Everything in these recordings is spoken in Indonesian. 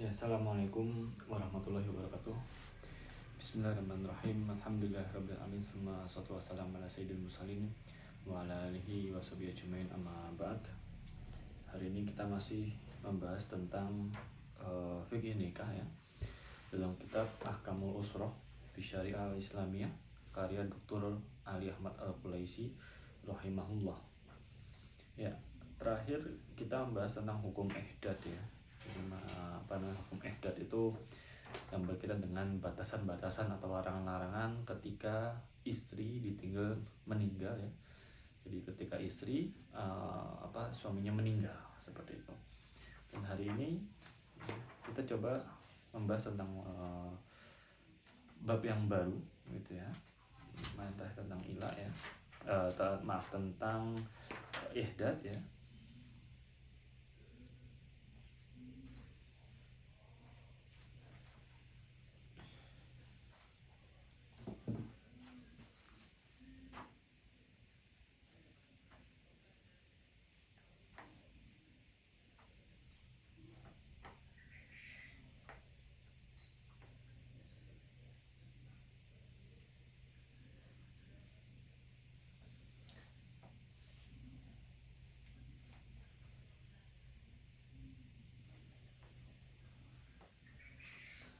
Ya, assalamualaikum warahmatullahi wabarakatuh. Bismillahirrahmanirrahim. Alhamdulillahirabbil alamin. Wassalatu wassalamu ala sayyidil mursalin wa ala alihi washabihi ajmain, amma ba'd. Hari ini kita masih membahas tentang fikih nikah ya. Dalam kitab Ahkamul Usrah fi Syariah Al-Islamiyah karya Dr. Ali Ahmad Al-Qulaisi rahimahullah. Ya, terakhir kita membahas tentang hukum ihdad ya. Hukum ihdad itu yang berkaitan dengan batasan-batasan atau larangan-larangan ketika istri ditinggal meninggal ya. Jadi ketika istri suaminya meninggal seperti itu. Dan hari ini kita coba membahas tentang bab yang baru gitu ya. Tentang ilah ya. Tentang ihdad ya.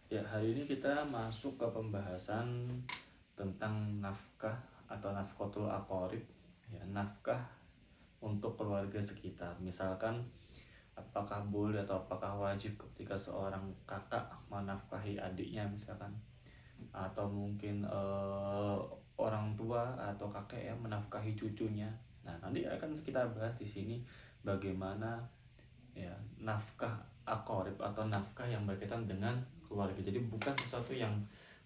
Ya, hari ini kita masuk ke pembahasan tentang nafkah atau nafqatul aqarib ya, nafkah untuk keluarga sekitar. Misalkan apakah boleh atau apakah wajib ketika seorang kakak menafkahi adiknya misalkan, atau mungkin orang tua atau kakek ya menafkahi cucunya. Nah, nanti akan kita bahas di sini bagaimana ya nafkah aqarib atau nafkah yang berkaitan dengan keluarga. Jadi bukan sesuatu yang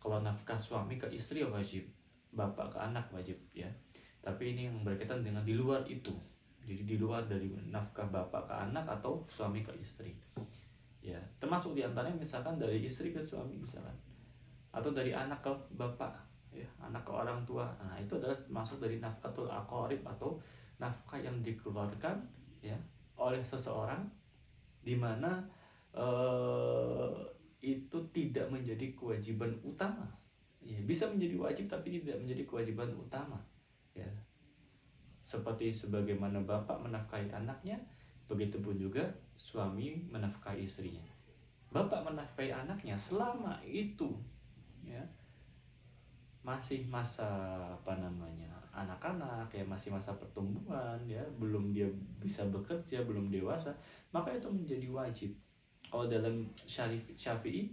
kalau nafkah suami ke istri wajib, bapak ke anak wajib ya. Tapi ini yang berkaitan dengan di luar itu. Jadi di luar dari nafkah bapak ke anak atau suami ke istri. Ya, termasuk diantaranya misalkan dari istri ke suami misalkan. Atau dari anak ke bapak ya, anak ke orang tua. Nah, itu adalah masuk dari nafkatul aqarib atau nafkah yang dikeluarkan ya oleh seseorang di mana itu tidak menjadi kewajiban utama ya, bisa menjadi wajib tapi tidak menjadi kewajiban utama ya. Seperti sebagaimana bapak menafkahi anaknya, begitupun juga suami menafkahi istrinya. Bapak menafkahi anaknya selama itu ya masih masa anak-anak ya, masih masa pertumbuhan ya, belum dia bisa bekerja, belum dewasa, maka itu menjadi wajib. Kalau dalam Syafi'i,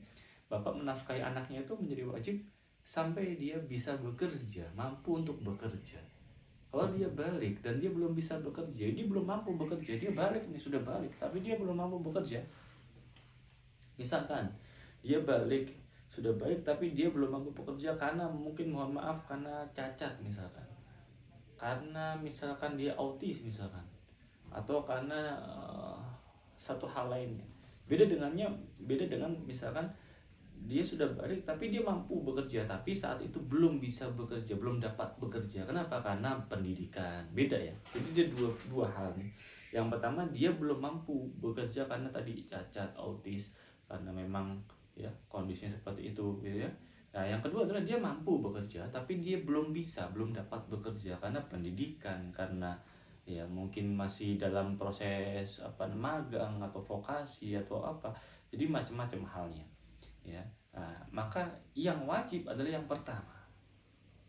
bapak menafkahi anaknya itu menjadi wajib sampai dia bisa bekerja, mampu untuk bekerja. Kalau dia balik dan dia belum bisa bekerja, dia belum mampu bekerja, dia balik nih, sudah balik tapi dia belum mampu bekerja. Misalkan dia balik, sudah baik tapi dia belum mampu bekerja karena mungkin, mohon maaf, karena cacat misalkan, karena misalkan dia autis misalkan, atau karena satu hal lainnya. Beda dengan misalkan dia sudah balik tapi dia mampu bekerja, tapi saat itu belum bisa bekerja, belum dapat bekerja. Kenapa? Karena pendidikan. Beda ya. Jadi dia dua hal nih. Yang pertama, dia belum mampu bekerja karena tadi cacat, autis, karena memang ya kondisinya seperti itu gitu ya. Nah, yang kedua adalah dia mampu bekerja tapi dia belum dapat bekerja karena pendidikan, karena ya mungkin masih dalam proses magang atau vokasi atau apa. Jadi macam-macam halnya ya. Nah, maka yang wajib adalah yang pertama,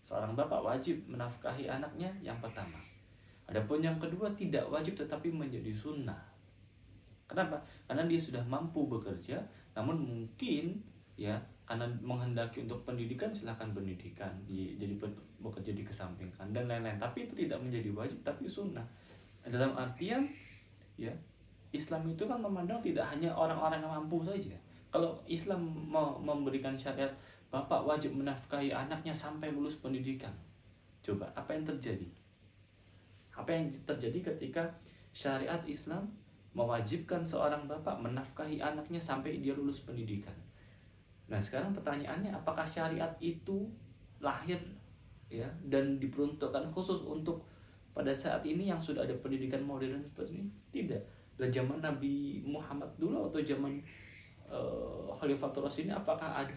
seorang bapak wajib menafkahi anaknya, yang pertama. Adapun yang kedua tidak wajib tetapi menjadi sunnah. Kenapa? Karena dia sudah mampu bekerja, namun mungkin ya karena menghendaki untuk pendidikan, silahkan pendidikan, jadi bekerja dikesampingkan dan lain-lain. Tapi itu tidak menjadi wajib tapi sunnah. Dalam artian ya, Islam itu kan memandang tidak hanya orang-orang yang mampu saja. Kalau Islam memberikan syariat bapak wajib menafkahi anaknya sampai lulus pendidikan, coba apa yang terjadi? Apa yang terjadi ketika syariat Islam mewajibkan seorang bapak menafkahi anaknya sampai dia lulus pendidikan? Nah, sekarang pertanyaannya, apakah syariat itu lahir ya dan diperuntukkan khusus untuk pada saat ini yang sudah ada pendidikan modern seperti ini? Tidak. Dan zaman Nabi Muhammad dulu atau zaman Khalifatul Rasyidin apakah ada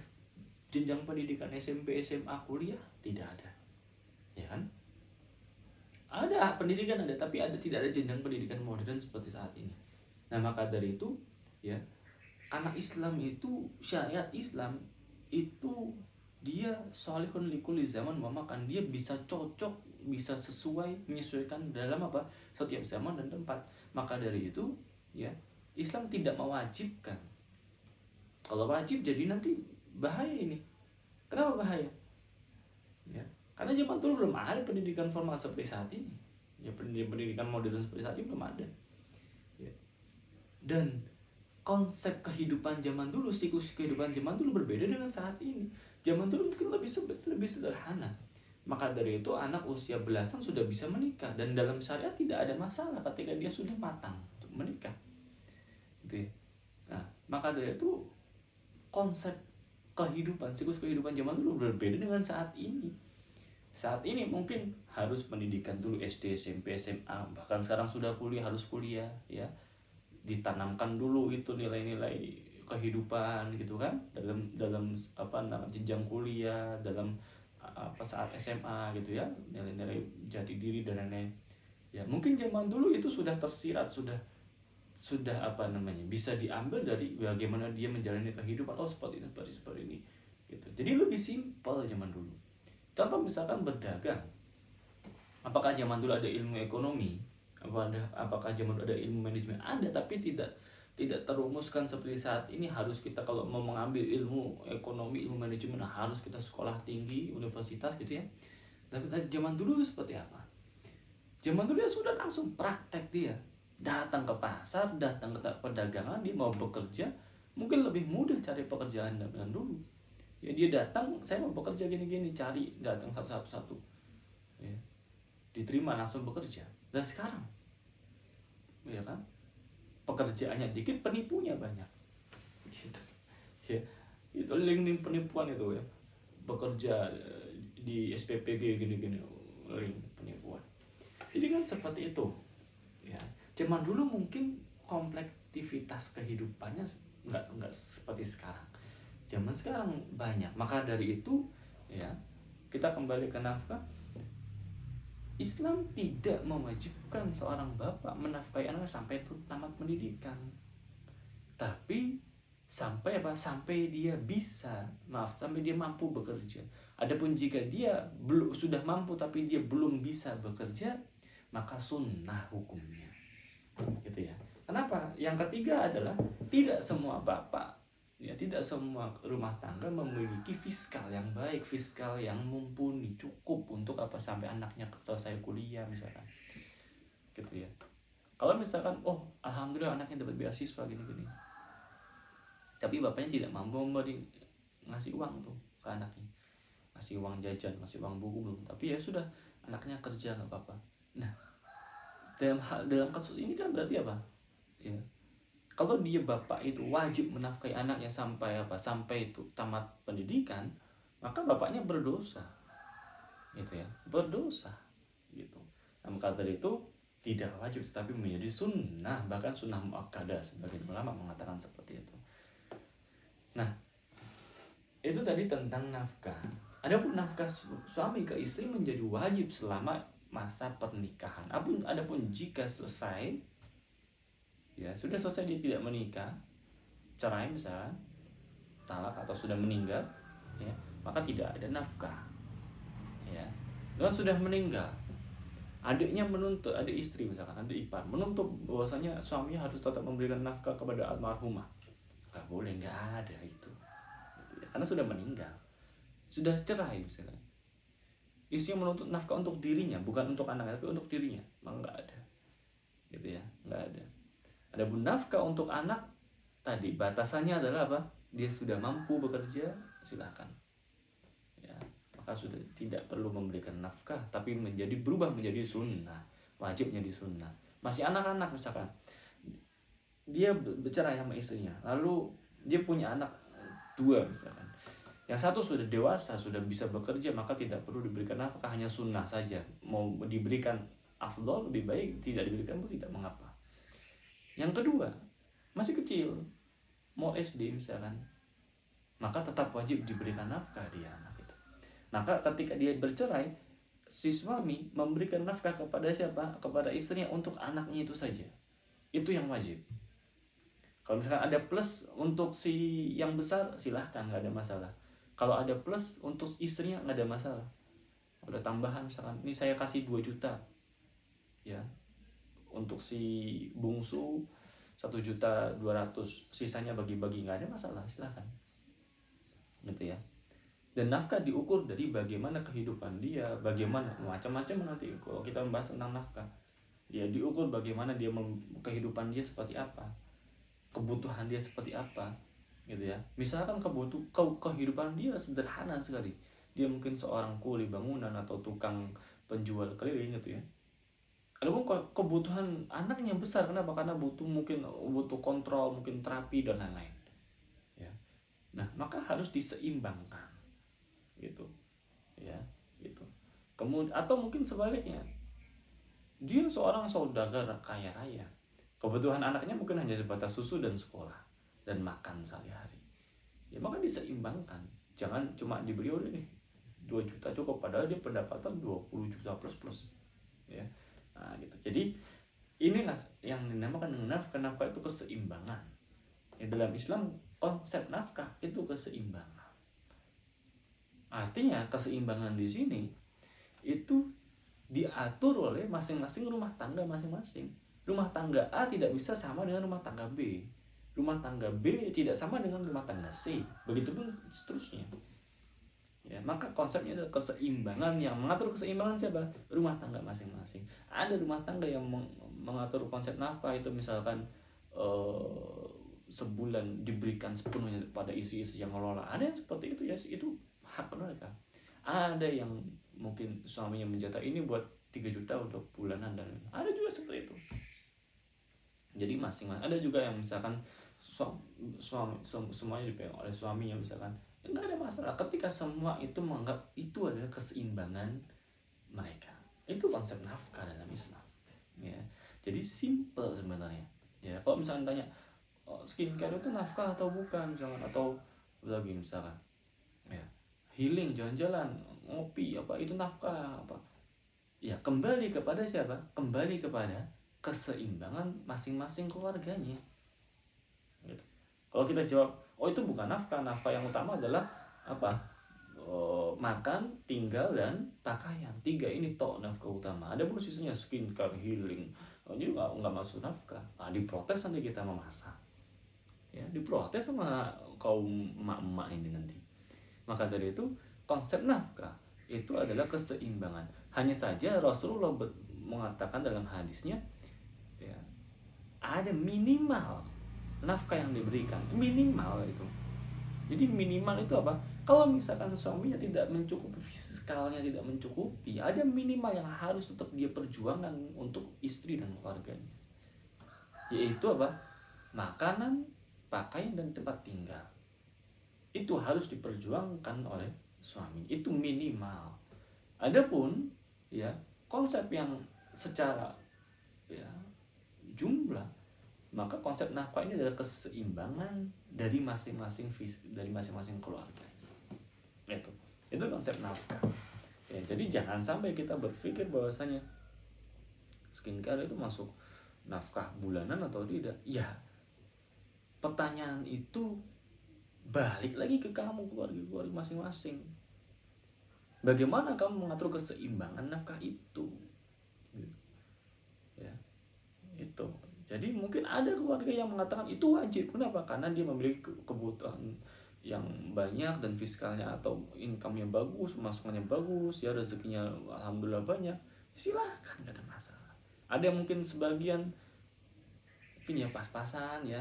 jenjang pendidikan SMP, SMA, kuliah? Tidak ada, ya kan? Ada pendidikan ada, tapi tidak ada jenjang pendidikan modern seperti saat ini. Nah, maka dari itu, ya, anak Islam itu, syariat Islam itu dia solihun likuli zaman, memakan dia bisa cocok, bisa sesuai, menyesuaikan dalam apa, setiap zaman dan tempat. Maka dari itu, ya, Islam tidak mewajibkan. Kalau wajib jadi nanti bahaya ini. Kenapa bahaya? Ya, karena zaman dulu belum ada pendidikan formal seperti saat ini. Ya, pendidikan modern seperti saat ini belum ada. Ya. Dan konsep kehidupan zaman dulu, siklus kehidupan zaman dulu berbeda dengan saat ini. Zaman dulu mungkin lebih sederhana. Maka dari itu anak usia belasan sudah bisa menikah, dan dalam syariat tidak ada masalah ketika dia sudah matang untuk menikah. Gitu ya. Nah, maka dari itu konsep kehidupan, siklus kehidupan zaman dulu berbeda dengan saat ini. Saat ini mungkin harus pendidikan dulu SD, SMP, SMA, bahkan sekarang sudah kuliah, harus kuliah, ya. Ditanamkan dulu itu nilai-nilai kehidupan gitu kan, dalam apa namanya jenjang kuliah, dalam apa saat SMA gitu ya, nilai-nilai jati diri dan lain-lain. Ya, mungkin zaman dulu itu sudah tersirat, sudah apa namanya, bisa diambil dari bagaimana dia menjalani kehidupan. Oh, seperti ini gitu. Jadi lebih simpel zaman dulu. Contoh misalkan berdagang, apakah zaman dulu ada ilmu ekonomi? Apakah zaman dulu ada ilmu manajemen? Ada, tapi tidak terumuskan seperti saat ini. Harus kita kalau mau mengambil ilmu ekonomi, ilmu manajemen, harus kita sekolah tinggi, universitas gitu ya. Tapi zaman dulu seperti apa? Zaman dulu ya sudah langsung praktek dia. Datang ke pasar, datang ke perdagangan, dia mau bekerja, mungkin lebih mudah cari pekerjaan dari dulu. Ya, dia datang, saya mau bekerja gini-gini, cari, datang satu-satu. Ya. Diterima, langsung bekerja. Dan sekarang, ya kan, pekerjaannya dikit, penipunya banyak. Gitu. Ya, itu link penipuan itu ya. Bekerja di SPPG gini-gini, link penipuan. Jadi kan seperti itu. Ya. Zaman dulu mungkin komplektivitas kehidupannya nggak seperti sekarang. Zaman sekarang banyak. Maka dari itu, ya, kita kembali ke nafkah. Islam tidak mewajibkan seorang bapak menafkahi anaknya sampai itu tamat pendidikan. Tapi sampai apa? Sampai dia sampai dia mampu bekerja. Adapun jika dia sudah mampu tapi dia belum bisa bekerja, maka sunnah hukumnya. Gitu ya. Kenapa? Yang ketiga adalah tidak semua bapak, ya, tidak semua rumah tangga memiliki fiskal yang baik, fiskal yang mumpuni, cukup untuk apa sampai anaknya selesai kuliah misalkan. Gitu ya. Kalau misalkan, oh alhamdulillah anaknya dapat beasiswa gini-gini, tapi bapaknya tidak mampu ngasih uang tuh ke anaknya, ngasih uang jajan, ngasih uang buku belum, tapi ya sudah, anaknya kerja nggak apa-apa. Nah, dalam kasus ini kan berarti apa? Ya, kalau dia bapak itu wajib menafkahi anaknya sampai itu tamat pendidikan, maka bapaknya berdosa, gitu ya, berdosa, gitu. Nah, maka dari itu tidak wajib, tetapi menjadi sunnah, bahkan sunnah muakkadah, sebagian ulama mengatakan seperti itu. Nah, itu tadi tentang nafkah. Adapun nafkah suami ke istri menjadi wajib selama masa pernikahan. Adapun jika selesai, ya sudah selesai, dia tidak menikah, cerai misalnya, talak atau sudah meninggal, ya, maka tidak ada nafkah. Ya, dan sudah meninggal, adiknya menuntut, adik istri misalkan, adik ipar menuntut bahwasanya suaminya harus tetap memberikan nafkah kepada almarhumah. Nggak boleh, nggak ada itu. Karena sudah meninggal, sudah cerai misalkan. Istrinya menuntut nafkah untuk dirinya, bukan untuk anaknya, tapi untuk dirinya, memang nggak ada. Gitu ya, nggak ada. Adapun nafkah untuk anak tadi batasannya adalah apa? Dia sudah mampu bekerja, silakan. Ya, maka sudah tidak perlu memberikan nafkah, tapi berubah menjadi sunnah, wajib menjadi sunnah. Masih anak-anak misalkan, dia bercerai sama istrinya, lalu dia punya anak 2 misalkan. Yang satu sudah dewasa, sudah bisa bekerja, maka tidak perlu diberikan nafkah, hanya sunnah saja. Mau diberikan afdol lebih baik, tidak diberikan pun tidak mengapa. Yang kedua, masih kecil, mau SD misalkan, maka tetap wajib diberikan nafkah dia anak itu. Maka ketika dia bercerai, si suami memberikan nafkah kepada siapa? Kepada istrinya untuk anaknya itu saja. Itu yang wajib. Kalau misalkan ada plus untuk si yang besar, silahkan, nggak ada masalah. Kalau ada plus untuk istrinya, nggak ada masalah. Ada tambahan misalkan, ini saya kasih 2 juta ya untuk si bungsu, 1.200.000, sisanya bagi-bagi, nggak ada masalah, silahkan gitu ya. Dan nafkah diukur dari bagaimana kehidupan dia, bagaimana macam-macam nanti kalau kita membahas tentang nafkah ya, diukur bagaimana dia kehidupan dia seperti apa, kebutuhan dia seperti apa gitu ya. Misalkan kehidupan dia sederhana sekali, dia mungkin seorang kuli bangunan atau tukang penjual keliling gitu ya. Adapun kebutuhan anaknya besar, kenapa? Karena mungkin butuh kontrol, mungkin terapi dan lain-lain ya. Nah, maka harus diseimbangkan gitu ya, gitu. Kemudian atau mungkin sebaliknya, dia seorang saudagar kaya raya, kebutuhan anaknya mungkin hanya sebatas susu dan sekolah dan makan sehari-hari ya, maka diseimbangkan. Jangan cuma diberi udah nih 2 juta cukup, padahal dia pendapatan 20 juta plus ya. Nah gitu. Jadi inilah yang dinamakan nafkah. Nafkah itu keseimbangan ya. Dalam Islam konsep nafkah itu keseimbangan. Artinya keseimbangan di sini itu diatur oleh masing-masing rumah tangga masing-masing. Rumah tangga A tidak bisa sama dengan rumah tangga B. Rumah tangga B tidak sama dengan rumah tangga C. Begitupun seterusnya. Ya, maka konsepnya adalah keseimbangan. Yang mengatur keseimbangan siapa? Rumah tangga masing-masing. Ada rumah tangga yang mengatur konsep nafkah itu misalkan sebulan diberikan sepenuhnya pada isi-isi yang ngelola. Ada yang seperti itu ya, itu hak mereka. Ada yang mungkin suaminya menjatah ini buat 3 juta untuk bulanan, dan ada juga seperti itu. Jadi masing-masing. Ada juga yang misalkan semuanya dipegang oleh suaminya misalkan, enggak ada masalah ketika semua itu menganggap itu adalah keseimbangan mereka. Itu konsep nafkah dalam Islam ya. Jadi simple sebenarnya ya. Kalau misalnya tanya skincare itu nafkah atau bukan misalkan, atau lagi misalkan ya healing, jalan-jalan, ngopi, apa itu nafkah apa ya, kembali kepada siapa? Kembali kepada keseimbangan masing-masing keluarganya gitu. Kalau kita jawab oh itu bukan nafkah, nafkah yang utama adalah apa? Makan, tinggal, dan pakaian. 3 ini tok nafkah utama. Ada pun sisanya skincare, healing, ini nggak masuk nafkah. Nah, diprotes nanti kita memasak ya, diprotes sama kaum emak-emak ini nanti. Maka dari itu konsep nafkah itu adalah keseimbangan. Hanya saja Rasulullah mengatakan dalam hadisnya ya, ada minimal nafkah yang diberikan, minimal itu. Jadi minimal itu apa? Kalau misalkan suaminya tidak mencukupi, fiskalnya tidak mencukupi, ada minimal yang harus tetap dia perjuangkan untuk istri dan keluarganya, yaitu apa? Makanan, pakaian, dan tempat tinggal. Itu harus diperjuangkan oleh suami, itu minimal. Adapun ya konsep yang secara ya jumlah, maka konsep nafkah ini adalah keseimbangan dari masing-masing keluarga. Itu konsep nafkah ya. Jadi jangan sampai kita berpikir bahwasanya skincare itu masuk nafkah bulanan atau tidak ya. Pertanyaan itu balik lagi ke kamu, keluarga masing-masing. Bagaimana kamu mengatur keseimbangan nafkah itu ya, itu. Jadi mungkin ada keluarga yang mengatakan itu wajib. Kenapa? Karena dia memiliki kebutuhan yang banyak dan fiskalnya atau income-nya bagus, masukannya bagus, ya rezekinya alhamdulillah banyak. Silahkan, gak ada masalah. Ada yang mungkin sebagian mungkin ya pas-pasan ya,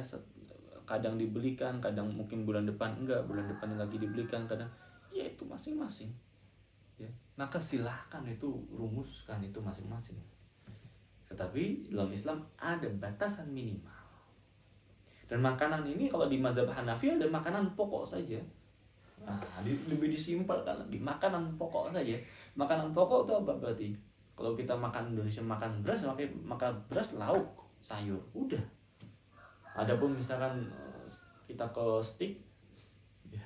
kadang dibelikan, kadang mungkin bulan depan enggak, bulan depannya lagi dibelikan, kadang ya itu masing-masing ya. Maka silahkan itu rumuskan itu masing-masing. Tetapi dalam Islam ada batasan minimal. Dan makanan ini kalau di mazhab Hanafi ada makanan pokok saja. Nah, lebih disimpelkan lagi, makanan pokok saja. Makanan pokok itu apa berarti? Kalau kita makan Indonesia makan beras, maka beras, lauk, sayur, udah. Adapun misalkan kita kita ke steak ya,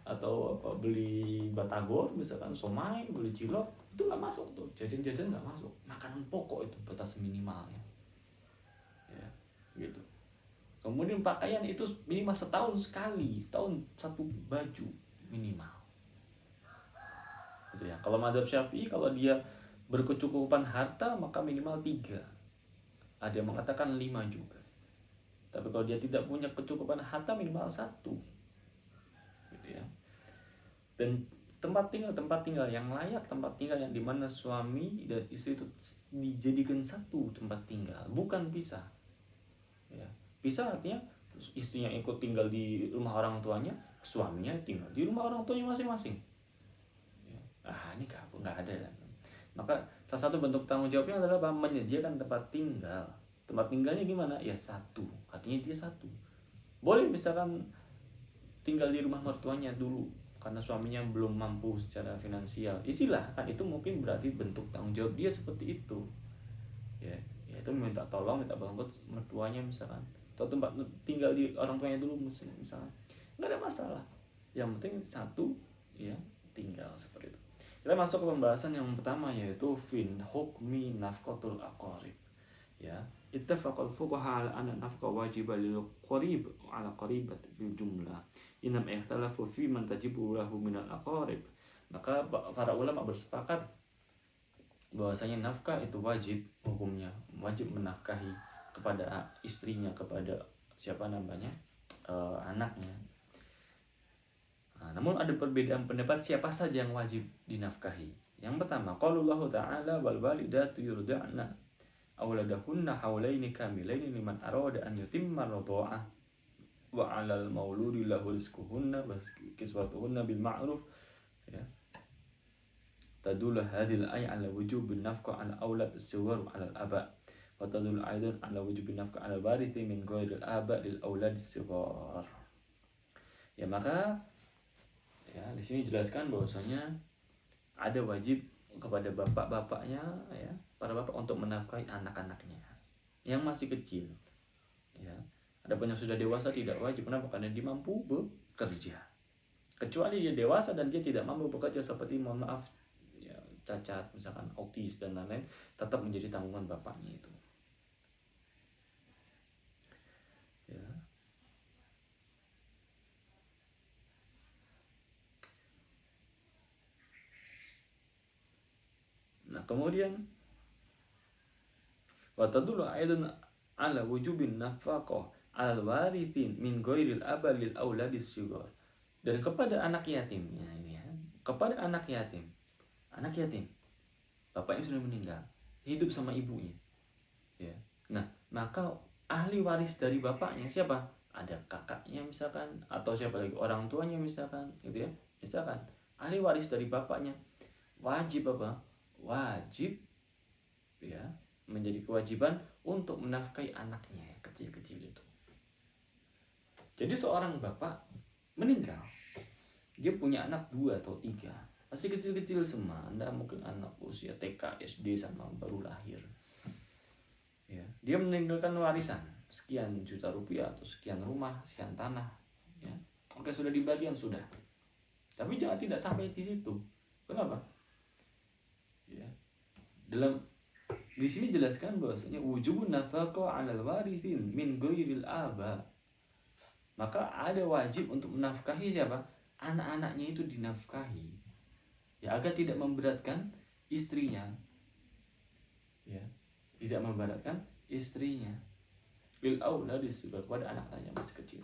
atau apa beli batagor misalkan, somai, beli cilok, itu nggak masuk tuh, jajan-jajan nggak masuk, makanan pokok itu batas minimalnya ya, gitu. Kemudian pakaian itu minimal setahun sekali, setahun satu baju minimal gitu ya. Kalau mazhab Syafi'i, kalau dia berkecukupan harta maka minimal 3, ada yang mengatakan 5 juga. Tapi kalau dia tidak punya kecukupan harta minimal 1 gitu ya. Dan tempat tinggal yang layak, tempat tinggal yang dimana suami dan istri itu dijadikan satu tempat tinggal, bukan pisah ya. Pisah artinya istrinya ikut tinggal di rumah orang tuanya, suaminya tinggal di rumah orang tuanya masing-masing ya. Ini nggak ada kan. Maka salah satu bentuk tanggung jawabnya adalah apa? Menyediakan tempat tinggal. Tempat tinggalnya gimana? Ya satu, artinya dia satu. Boleh misalkan tinggal di rumah mertuanya dulu karena suaminya belum mampu secara finansial, isilah kan, itu mungkin berarti bentuk tanggung jawab dia seperti itu ya. Itu minta tolong, minta bantu mertuanya misalkan, atau tempat tinggal di orang tuanya dulu misalkan, nggak ada masalah, yang penting satu ya, tinggal seperti itu. Kita masuk ke pembahasan yang pertama, yaitu fin hukmi nafqatul aqarib ya. Ittafaqal fuqaha ala anna nafqa wajibah lil qarib ala qaribat fil jumlah. Inam ikhtalafu fi man tajibu lahu minal aqarib. Maka para ulama bersepakat bahwasanya nafkah itu wajib, hukumnya wajib menafkahi kepada istrinya, kepada siapa namanya, anaknya. Namun ada perbedaan pendapat siapa saja yang wajib dinafkahi. Yang pertama, qaulullahu ta'ala wal walidatu yurda'na auladahunna haulaini kamilaini liman arada an yutimma radha'ah wa 'alal mauludi lahu rizquhunna wa kiswatuhunna bil ma'ruf ya. Tadullu hadhil ayat ala wujubin nafqah ala aulad as-sughar ala al-aba wa tadullu aidan ala wujubin nafqah ala warithi min ghairil aba lil aulad as-sughar. Ya, maka ya di sini jelaskan bahwasanya ada wajib kepada bapak-bapaknya ya, para bapak untuk menafkahi anak-anaknya yang masih kecil ya. Adapun yang sudah dewasa tidak wajib. Kenapa? Karena dia mampu bekerja. Kecuali dia dewasa dan dia tidak mampu bekerja, seperti mohon maaf ya, cacat misalkan, autis dan lain-lain, tetap menjadi tanggungan bapaknya itu ya. Nah kemudian wa tadullu aidan ala wujubin nafaqah al warithin min ghairil aba lil auladis syughar. Dan kepada anak yatim ya, ini ya, kepada anak yatim bapaknya sudah meninggal, hidup sama ibunya ya. Nah maka ahli waris dari bapaknya siapa? Ada kakaknya misalkan, atau siapa lagi, orang tuanya misalkan gitu ya. Misalkan ahli waris dari bapaknya wajib apa? Wajib ya, menjadi kewajiban untuk menafkahi anaknya yang kecil-kecil itu. Jadi seorang bapak meninggal, dia punya anak 2 atau 3, masih kecil-kecil semua. Anda mungkin anak usia TK, SD sama baru lahir ya. Dia meninggalkan warisan sekian juta rupiah atau sekian rumah, sekian tanah ya. Oke, sudah dibagian sudah, tapi jangan tidak sampai di situ. Kenapa ya? Dalam di sini jelaskan bahwasanya wujubun nafaqah 'alal warithin min ghairil aba. Maka ada wajib untuk menafkahi siapa? Anak-anaknya itu dinafkahi ya, agar tidak memberatkan istrinya ya, tidak memberatkan istrinya. Lil auladis, kepada anak-anaknya masih kecil.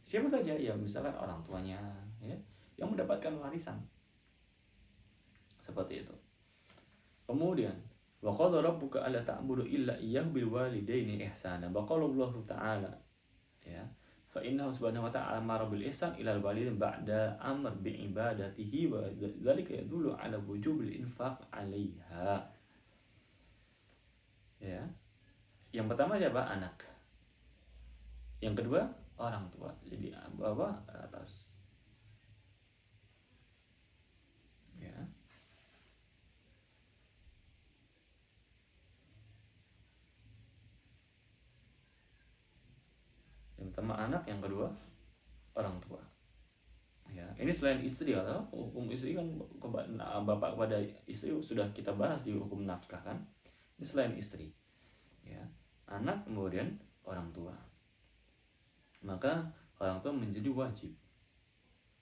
Siapa saja ya, misalkan orang tuanya ya, yang mendapatkan warisan seperti itu. Kemudian wa qala rabbuka alla ta'budu illa iyyahu bil walidaini ihsana. Wa qala Allah ta'ala ya, fa innahu subhanahu wa ta'ala amara bil ihsan ila al walidain ba'da amr bi ibadatihi wa dzalika yadullu ala wujubil infaq 'alaiha ya. Yang pertama siapa? Anak. Yang kedua orang tua, jadi bawah atas ya. pertama anak, yang kedua orang tua. Ya, ini selain istri, atau hukum istri kan bapak kepada istri sudah kita bahas di hukum nafkah kan. Ini selain istri, ya, anak kemudian orang tua. Maka orang tua menjadi wajib,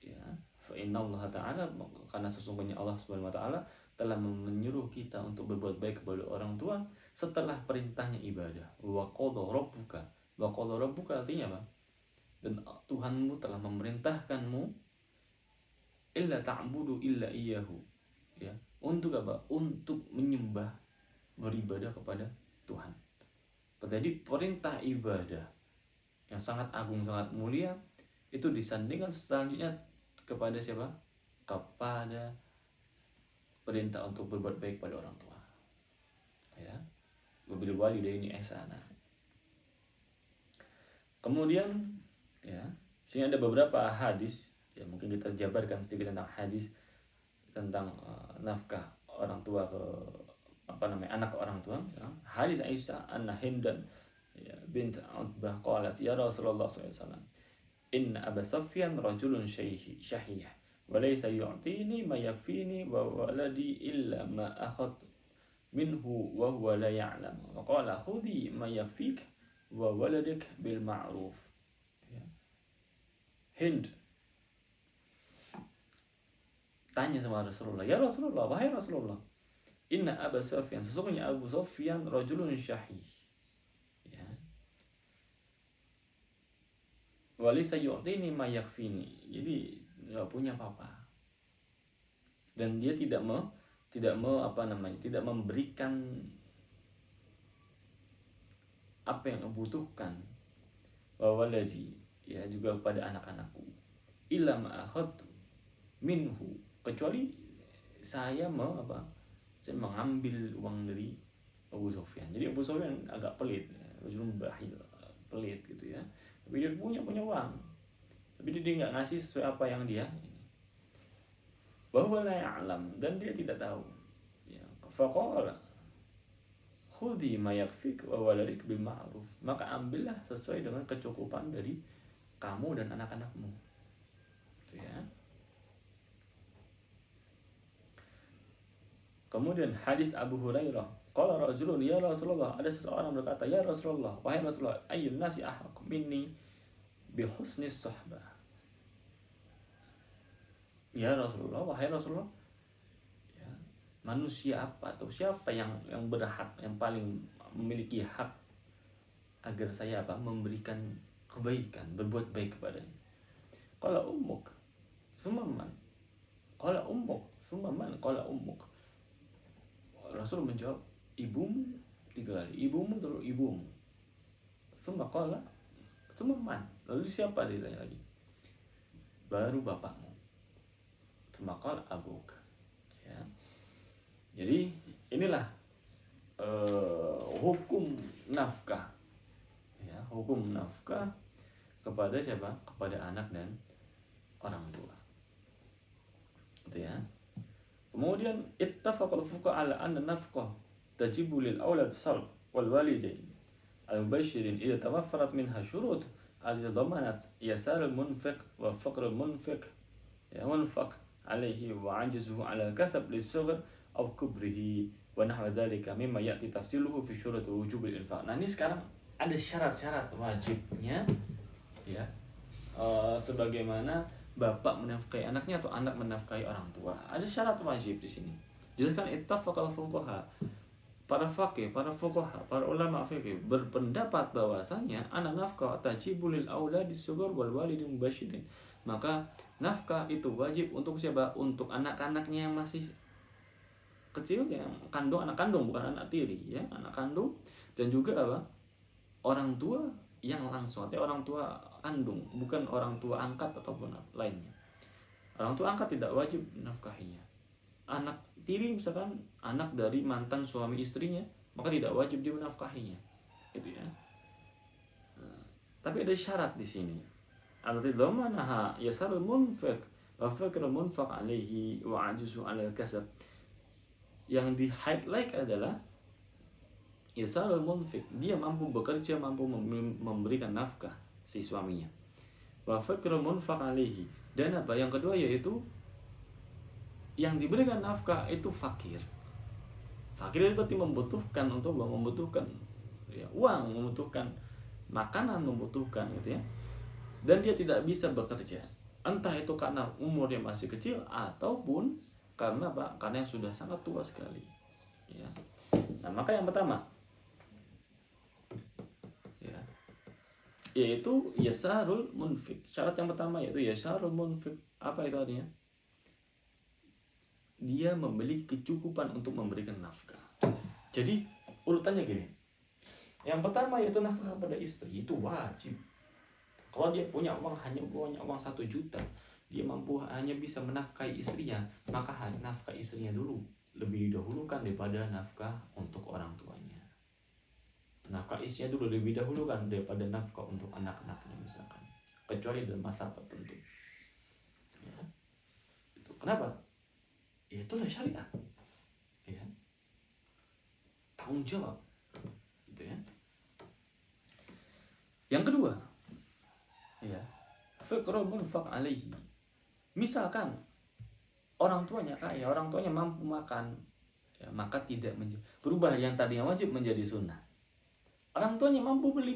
ya. Fa innallaha ta'ala, karena sesungguhnya Allah Subhanahu wa taala telah menyuruh kita untuk berbuat baik kepada orang tua setelah perintahnya ibadah. Wa qadha rabbuka. Wa qadha rabbuka artinya apa? Dan Tuhanmu telah memerintahkanmu illa ta'budu illa iyyahu, ya, untuk apa? Untuk menyembah, beribadah kepada Tuhan. Jadi perintah ibadah yang sangat agung, sangat mulia itu disandingkan selanjutnya kepada siapa? Kepada perintah untuk berbuat baik pada orang tua, ya, wabil walidaini ihsana. Kemudian, ya, sini ada beberapa hadis, ya, mungkin kita jabarkan sedikit tentang hadis tentang nafkah orang tua ke anak ke orang tua, ya. Hadis Aisyah anna Hindan, ya, bint Utbah qalat ya Rasulullah SAW, inna Aba Sufyan rajulun syahih wa laysa yu'tini ma yakfini wa waladi illa ma akhadtu minhu wa huwa la ya'lam, wa qala khudhi ma yakfik wa waladik bil ma'ruf, ya. Hind tanya sama Rasulullah, ya Rasulullah, wahai Rasulullah, inna Aba Sufyan, sesungguhnya Abu Sufyan rajulun syahih, ya, walaysa yu'tini ma yakfini, jadi nggak punya apa-apa, dan dia tidak memberikan apa yang membutuhkan, wa waladi, ya, juga kepada anak-anakku, illa ma akhadtu minhu, kecuali saya mengambil uang dari Abu Sufyan. Jadi Abu Sufyan agak pelit, pelit gitu, ya. Tapi dia punya uang, tapi dia nggak ngasih sesuai apa yang dia, bahwa la ya'lam, dan dia tidak tahu, ya. Faqala khudhi ma yakfik wa waladik bil ma'ruf, maka ambillah sesuai dengan kecukupan dari kamu dan anak-anakmu, gitu, ya. Kemudian hadis Abu Hurairah, qala rajulun ya Rasulullah, ada seseorang berkata, ya Rasulullah, wahai Rasulullah, ayyun nasi ahaq minni bi husni suhbah. Ya Rasulullah, wahai Rasulullah, ya, manusia apa atau siapa yang berhak, yang paling memiliki hak agar saya memberikan kebaikan, berbuat baik kepadanya. Qala ummuk summan, qala ummuk summan, qala ummuk. Rasul menjawab, ibumu 3 kali, ibumu terus ibumu. Qala summan, lalu siapa, ditanya lagi, baru bapakmu. Qala abuk, ya. Jadi inilah hukum nafkah, ya, hukum nafkah kepada siapa? Kepada anak dan orang tua, gitu, ya. Kemudian ittafaqal fuqaha ala anna nafqah tajibu lil aulad salb wal walidain al mubashirin idza tawaffarat minha syurut allati damanat yasar al munfiq wa faqr al munfiq, ya, munfaq alaihi wa ajzuhu ala kasab lis-sughar aw kubrihi wa nahwa dzalika mimma ya'ti tafsiluhu fi syurut wujub al-infaq. Nah, ini sekarang ada syarat-syarat wajibnya, ya, sebagaimana bapak menafkahi anaknya atau anak menafkahi orang tua. Ada syarat wajib di sini. Jelaskan ittafaqal fuqaha. Para faqih, para fuqaha, para ulama fikih berpendapat bahwasanya anak nafkah tajibul lil auladi sughar wal walidin mubashirin. Maka nafkah itu wajib untuk siapa? Untuk anak-anaknya yang masih kecil, yang kandung, anak kandung, bukan anak tiri, ya, anak kandung, dan juga apa? Orang tua yang langsung, artinya orang tua kandung, bukan orang tua angkat ataupun lainnya. Orang tua angkat tidak wajib menafkahinya. Anak tiri misalkan anak dari mantan suami istrinya, maka tidak wajib dia menafkahinya, gitu, ya. Nah, tapi ada syarat di sini. Allati dhamanaha yasarul munfiq wa faqrul munfaq alaihi wa ajuzu 'alal kasab. Yang di highlight adalah yasarul munfiq, dia mampu bekerja, mampu memberikan nafkah, si suaminya. Wa fakrul munfaq alaihi, dan apa yang kedua yaitu yang diberikan nafkah itu fakir. Fakir itu berarti membutuhkan membutuhkan ya, uang, membutuhkan makanan, membutuhkan gitu ya. Dan dia tidak bisa bekerja. Entah itu karena umurnya masih kecil ataupun karena apa? Karena yang sudah sangat tua sekali. Ya. Nah, maka yang pertama ya, yaitu yasarul munfik. Syarat yang pertama yaitu yasarul munfik. Apa itu artinya? Dia memiliki kecukupan untuk memberikan nafkah. Jadi urutannya gini. Yang pertama yaitu nafkah kepada istri itu wajib. Kalau dia punya uang 1 juta, dia mampu hanya bisa menafkahi istrinya, maka nafkah istrinya dulu lebih didahulukan daripada nafkah untuk orang tuanya. Nafkah istrinya dulu lebih didahulukan daripada nafkah untuk anak-anaknya misalkan, kecuali dalam masa tertentu. Ya. Itu kenapa? Ya, itulah syariat. Ya. Tanggung jawab. Gitu ya. Yang kedua, ya, fikrul munfaq alaihi. Misalkan orang tuanya kaya, orang tuanya mampu makan, ya, maka tidak berubah yang tadinya wajib menjadi sunnah. Orang tuanya mampu beli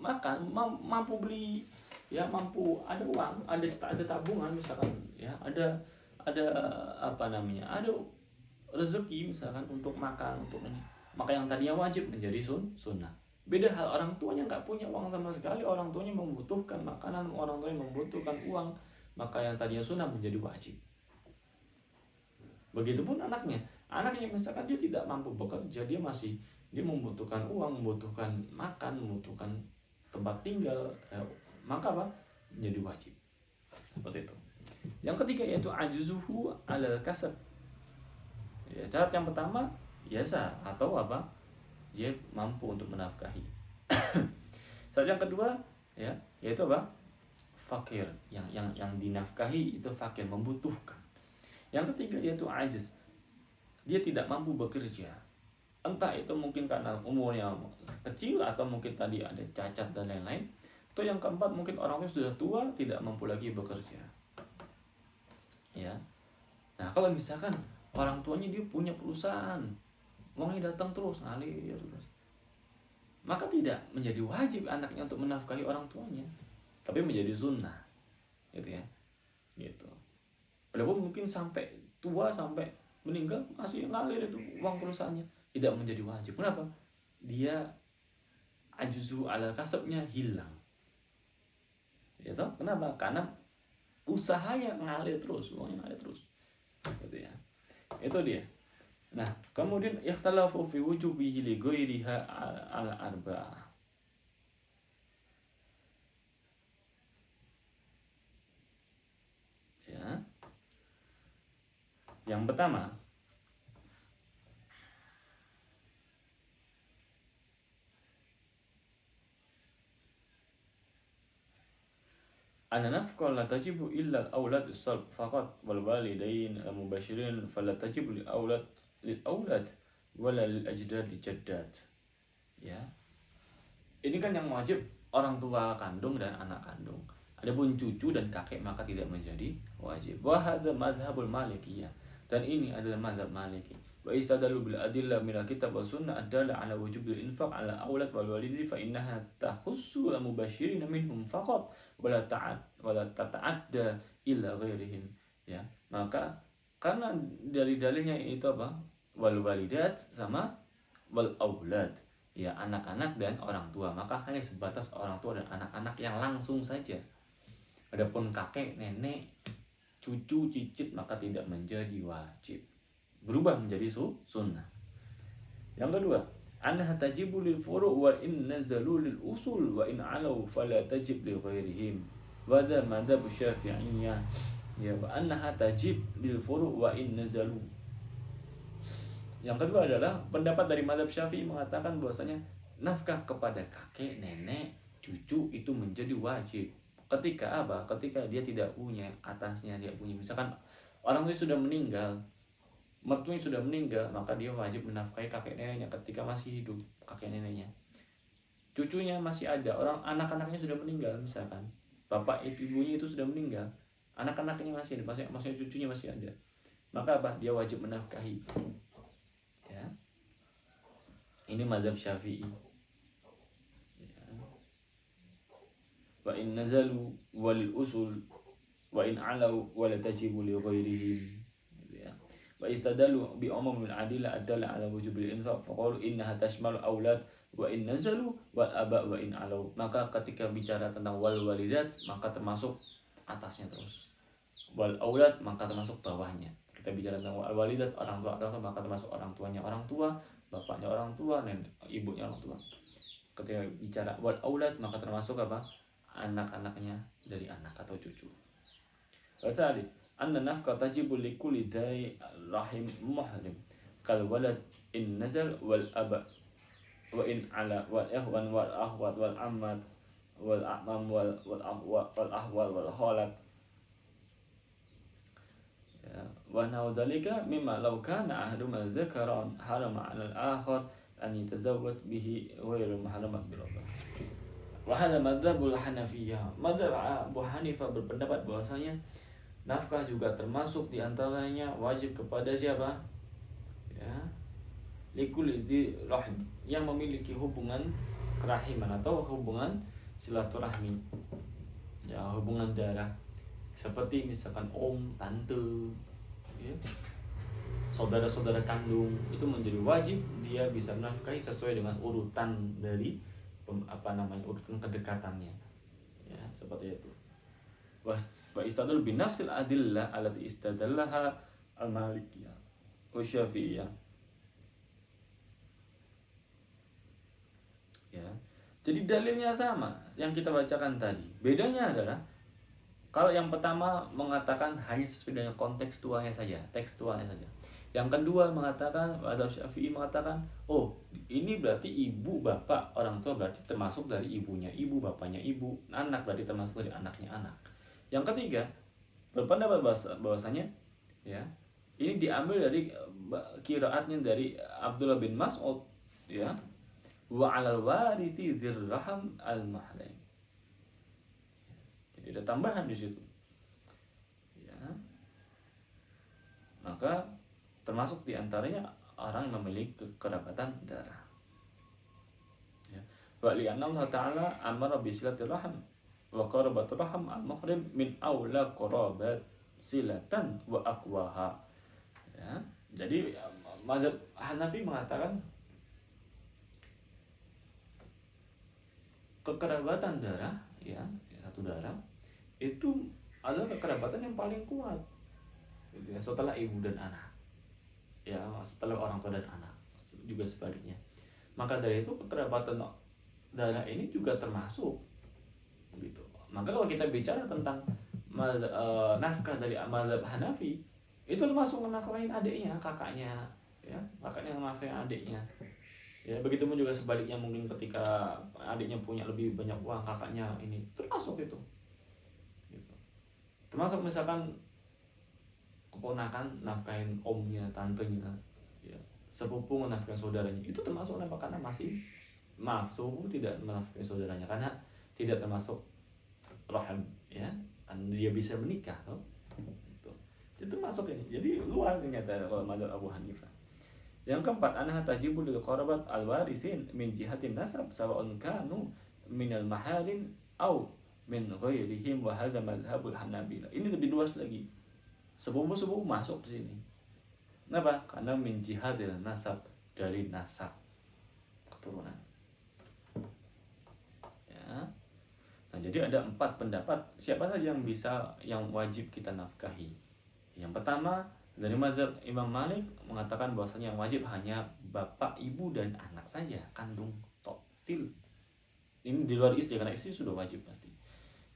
makan, mampu beli, ya, mampu ada uang, ada tabungan misalkan, ya, ada apa namanya, ada rezeki misalkan untuk makan, untuk ini, maka yang tadinya wajib menjadi sunnah. Beda hal orang tuanya nggak punya uang sama sekali, orang tuanya membutuhkan makanan, orang tuanya membutuhkan uang, maka yang tadinya sunnah menjadi wajib. Begitupun anaknya misalkan dia tidak mampu bekerja, dia membutuhkan uang, membutuhkan makan, membutuhkan tempat tinggal, maka apa? Menjadi wajib. Seperti itu. Yang ketiga yaitu ajuzuhu ala kasab. Ya, syarat yang pertama biasa atau apa? Dia mampu untuk menafkahi. Syarat yang kedua ya, yaitu apa? Fakir, yang dinafkahi itu fakir, membutuhkan. Yang ketiga yaitu ajiz. Dia tidak mampu bekerja. Entah itu mungkin karena umurnya kecil atau mungkin tadi ada cacat dan lain-lain. Atau yang keempat mungkin orangnya sudah tua, tidak mampu lagi bekerja. Ya. Nah, kalau misalkan orang tuanya dia punya perusahaan, uangnya datang terus, ngalir terus, maka tidak menjadi wajib anaknya untuk menafkahi orang tuanya, tapi menjadi sunnah, gitu ya, gitu. Walaupun mungkin sampai tua, sampai meninggal masih ngalir itu uang perusahaannya, tidak menjadi wajib. Kenapa? Dia ajuzu ala kasabnya hilang. Ya toh? Kenapa? Karena usahanya ngalir terus, uangnya ngalir terus, gitu ya. Itu dia. Nah, kemudian ikhtalafu fi wujubihi li ghairiha al arba'ah. Ya. Yang pertama, anna nafqa la tajibu illa al-awlad as-salb faqat wal walidain al-mubashirin fala tajibu lil-awlad wala lil-ajdad li-jaddad. Ya. Ini kan yang wajib orang tua kandung dan anak kandung. Adapun cucu dan kakek maka tidak menjadi wajib. Wa hadza madhhabul Malikiyah. Dan ini adalah mazhab Maliki. Wa istadalu bil adillah min al-kitab wa sunnah adalla ala wujubil infaq ala aulad wal walidi fa innaha tahussu al mubashirin minhum faqat wala tata'adda illa ghairihim. Ya. Maka karena dari dalilnya itu apa? Wal walidat sama wal aulad. Ya, anak-anak dan orang tua, maka hanya sebatas orang tua dan anak-anak yang langsung saja. Adapun kakek, nenek, cucu, cicit maka tidak menjadi wajib, berubah menjadi sunnah. Yang kedua, annaha tajibu lil furu' wa in nazalu lil usul wa in alau fala tajib li ghairihim. Wa hadha madhab Syafi'iyah. Ya, wa annaha tajib lil furu' wa in nazalu. Yang kedua adalah pendapat dari mazhab Syafi'i mengatakan bahwasanya nafkah kepada kakek, nenek, cucu itu menjadi wajib. Ketika apa? Ketika dia tidak punya, atasnya dia punya. Misalkan orang tua sudah meninggal, mertuanya sudah meninggal, maka dia wajib menafkahi kakek neneknya ketika masih hidup, kakek neneknya. cucunya masih ada, anak-anaknya sudah meninggal misalkan, bapak ibunya itu sudah meninggal, anak-anaknya masih ada, maksudnya cucunya masih ada, maka apa? Dia wajib menafkahi. Ya. Ini mazhab Syafi'i. Ya. Wa in nazalu wal usul wa in alau wala tajibu li ghairihim. Gitu ya. Wa istadalu bi umumil adilla adalla ala wujubil infaq faqalu innaha tashmalu aulad wa in nazalu wal aba wa in alau. Maka ketika bicara tentang wal walidat maka termasuk atasnya terus. Wal aulad maka termasuk bawahnya. Kita bicara tentang wal walidat orang tua maka termasuk orang tuanya orang tua, bapaknya orang tua, nenek ibunya orang tua. Ketika bicara wal aulad maka termasuk apa? Anak-anaknya dari anak atau cucu. Wasalis, anna nafqa tajibu li kulli dai rahim muhrim kal walad in nazal wal aba wa in ala wal ikhwan wal akhwat wal ammat wal a'mam wal ahwal wal khalat. Ya, wa naudalika mimma law kana ahduma dzakaran harama 'ala al-akhar an yatazawwaj bihi ghairu muharramat bil Allah. Wa hadha madzhabul Hanafiyah. Madzhab Abu Hanifah berpendapat bahwasanya nafkah juga termasuk diantaranya wajib kepada siapa? Ya, likulli rahim, yang memiliki hubungan kerahiman atau hubungan silaturahmi, ya hubungan darah, seperti misalkan om, tante, ya, saudara-saudara kandung, itu menjadi wajib dia bisa menafkahi sesuai dengan urutan dari urutan kedekatannya, ya seperti itu. Wa istadul bi nafsil adillah allati istadallaha al-malikiyah wa syafi'iyah. Ya. Jadi dalilnya sama yang kita bacakan tadi. Bedanya adalah kalau yang pertama mengatakan hanya sesuai dengan kontekstualnya saja, tekstualnya saja. Yang kedua mengatakan, mazhab Syafi'i mengatakan, oh ini berarti ibu bapak orang tua berarti termasuk dari ibunya ibu, bapaknya ibu, anak berarti termasuk dari anaknya anak. Yang ketiga berpendapat bahwasanya ya ini diambil dari qiraatnya dari Abdullah bin Mas'ud, ya, wa 'alal warisi dzirraham al-mahrim. Jadi ada tambahan di situ. Ya. Maka termasuk diantaranya orang yang memiliki kekerabatan darah. Ya. Wa li'anna Allah Ta'ala amara bi silatir rahim wa qarabatur rahim al-muhrim min aula qarabat silatan wa aqwaha. Ya. Jadi mazhab Hanafi mengatakan kekerabatan darah, ya, satu darah itu adalah kekerabatan yang paling kuat, gitu ya, setelah ibu dan anak, ya, setelah orang tua dan anak, juga sebaliknya. Maka dari itu kekerabatan darah ini juga termasuk, gitu. Maka kalau kita bicara tentang nafkah dari mazhab Hanafi, itu termasuk menafkahin adiknya, kakaknya, ya, kakaknya nafkahin adiknya. Ya, begitu pun juga sebaliknya, mungkin ketika adiknya punya lebih banyak uang, kakaknya ini termasuk itu. Gitu. Termasuk misalkan keponakan nafkahin omnya, tantenya, ya, sepupu menafkahin saudaranya, itu termasuk nafkah karena masih sepupu tidak menafkahi saudaranya karena tidak termasuk rahim, ya, dan dia bisa menikah, toh. Itu termasuk ini. Jadi luas ternyata kalau mazhab Abu Hanifah. Yang keempat, anha tajibu lil qarabat al-warithin min jihatin nasab sawa'un kanu minal maharin au min ghairihim wa hadha madhhabul Hanabilah. Ini lebih luas lagi. Sepupu-sepupu masuk di sini. Kenapa? Karena min jihatil nasab, dari nasab keturunan. Ya. Nah, jadi ada 4 pendapat siapa saja yang wajib kita nafkahi. Yang pertama dari mazhab Imam Malik mengatakan bahwasanya yang wajib hanya bapak, ibu dan anak saja, kandung toktil. Ini di luar istri, karena istri sudah wajib pasti.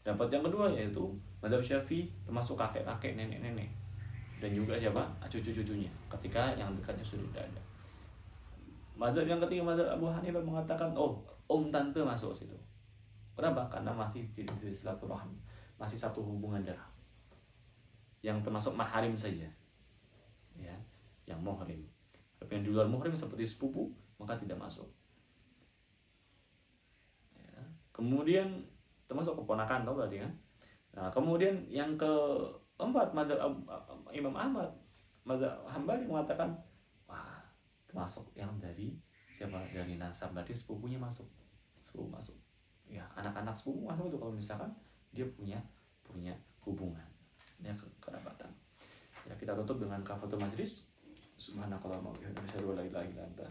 Dapat yang kedua yaitu mazhab Syafi'i termasuk kakek-kakek, nenek-nenek, dan juga siapa? Cucu-cucunya ketika yang dekatnya sudah ada. Mazhab yang ketiga, mazhab Abu Hanifah mengatakan om tante masuk situ. Kenapa? Karena masih silaturahmi, masih satu hubungan darah. Yang termasuk maharim saja. Ya, yang muhrim. Tapi yang di luar muhrim seperti sepupu maka tidak masuk. Kemudian termasuk keponakan tau berarti kan. Nah, kemudian yang keempat, Imam Ahmad Madzhab Hambali mengatakan, wah, termasuk yang dari siapa, dari nasab, berarti sepupunya masuk, sepupu masuk, ya anak-anak sepupu masuk itu kalau misalkan dia punya hubungan ya, kerabatan. Ya, kita tutup dengan kafatul majlis. Subhanakallahumma wa bihamdika asyhadu an la ilaha illa anta